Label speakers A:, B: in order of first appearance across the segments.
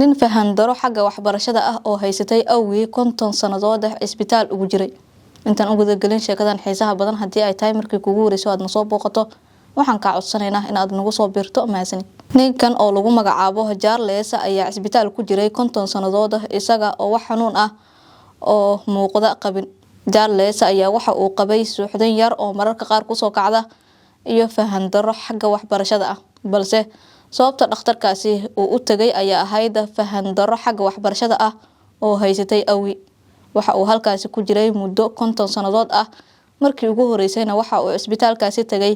A: nin fahan daro xagga waxbarashada ah oo haysatay awgii 50 sanadood isbitaal ugu jiray intaan ugu galin sheekadan xiisaha badan hadii ay tahay markii kugu wareyso aad soo booqato waxaan ka codsanaynaa in aad nagu soo biirto maasan ninkan oo lagu magacaabo Charles ayaa isbitaal ku jiray 50 sanadood isaga oo wax xanuun ah oo muuqda qabin Charles ayaa waxa uu qabay suuxdin yar oo mararka qaar ku soo kacda iyo fahan daro xagga waxbarashada ah balse sababta dhakhtarkaasi uu u tagay ayaa ahayd fahan daro xagga waxbarashada ah oo haysatay awgi waxa uu halkaasi ku jiray muddo 50 sanadood ah markii ugu horeysayna waxa uu isbitaalkaasi tagay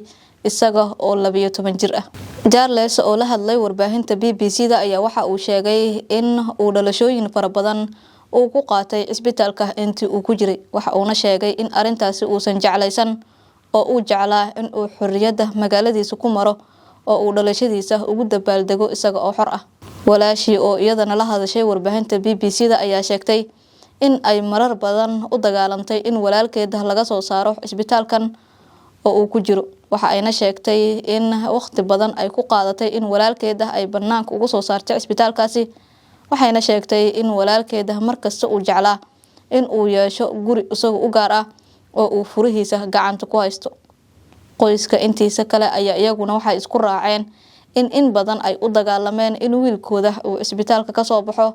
A: isaga oo 12 jir ah Charles oo la hadlay warbaahinta BBC-da ayaa waxa uu sheegay in uu dhalashooyin fara badan uu ku qaatay isbitaalka intii uu ku jiray waxa uu sheegay in arintaasi uusan jeclaysan oo uu jeclaa in uu xorriyada magaaladiisa ku maro oo uu dhalashadiisa ugu dabaaldego isaga oo xor ah walaashii oo iyadana la hadashay warbaahinta BBC-da ayaa sheegtay in ay marar badan u dagaalantay in walaalkeeda laga soo saaro isbitaalkan oo uu ku jiro waxa ayna sheegtay in waqti badan ay ku qaadatay in walaalkeeda ay banaanka ugu soo saartay isbitaalkaasi waxayna sheegtay in walaalkeeda markasta uu jeclaa in uu yeesho guri isaga u gaar ah oo uu furihiisa gacanta ku haysto qoyska intiisa kale ayaa iyaguna waxay isku raaceen in badan ay u dagaalameen in wiilkooda uu isbitaalka ka soo baxo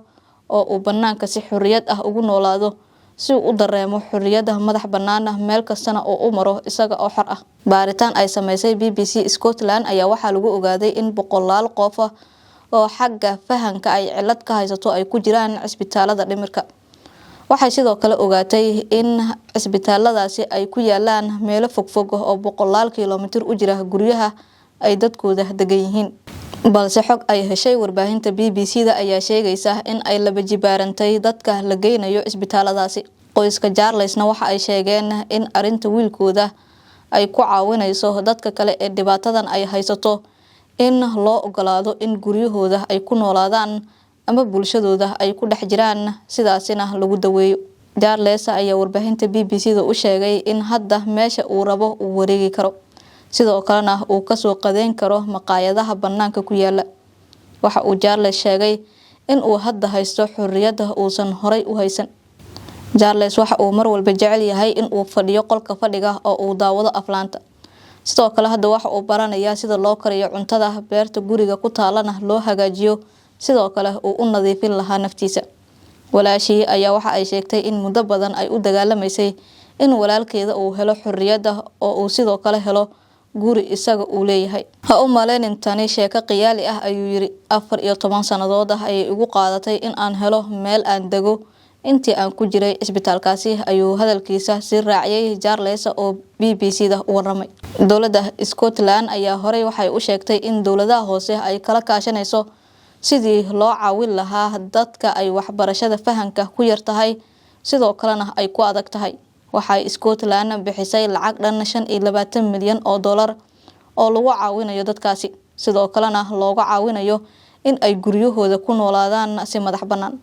A: oo uu banaanka si xorriyad ah ugu noolaado si uu u dareemo xorriyada madax banaana meel kastana oo u maro isaga oo xor ah baaritaan ay sameysay BBC Scotland ayaa waxa lagu ogaaday in boqolaal qof oo xagga fahanka ay cilad ka haysato ay ku jiraan isbitaalada dhimirka waxay sidoo kale ogaatay in isbitaaladaasi ay ku yaalaan meelo fogfog oo boqolaal kiiloomitir u jira guryaha ay dadkooda degan yihiin balse xog ay heshay warbaahinta BBC-da ayaa sheegaysa in ay laba jibaarantay dadka la geynayo isbitaaladaasi qoyska Charlesna waxa ay sheegeen in arinta wiilkooda ay ku caawinayso dadka kale ee dhibaatadan ay haysato in loo ogolaado in guryahooda ay ku noolaadaan ama bulshadooda ay ku dhex jiraan sidaasina lagu daweeyo Charles ayaa warbaahinta BBC-da u sheegay in hadda meesha uu rabo uu wareegi karo sidoo kalena uu ka soo qadeyn karo maqaayadaha banaanka ku yaala waxa uu Charles sheegay in uu hadda haysto xorriyada uusan horay u haysan Charles waxa uu mar walba jecel yahay in uu fadhiyo qolka fadhiga oo uu daawado aflaanta sidoo kale hadda waxa uu baranayaa sida loo kariyo cuntada beerta guriga ku taalana loo hagaajiyo sidoo kale uu u nadiifin lahaa naftiisa walaashii ayaa waxa ay sheegtay in muddo badan ay u dagaalamaysay in walaalkeeda uu helo xorriyada oo uu sidoo kale helo guri isaga uu leeyahay ha u maleynin tani sheeko qiyaali ah ayuu yiri 14 sanadood ay ugu qaadatay in aan helo meel aan dago intii aan ku jiray isbitaalkaasi ayuu hadalkiisa si raaciyay Charles oo BBC-da u waramay dawladda Scotland ayaa horay waxay u sheegtay in dawladaha hoose ay kala kaashanayso sidii loo caawin lahaa dadka ay waxbarashada fahanka ku yartahay sidoo kalena ay ku adag tahay waxay Scotland bixisay lacag dhan 25 milyan oo dollar oo lagu caawinayo dadkaasi sidoo kalena looga caawinayo in ay guryahooda ku noolaadaan si madax banaan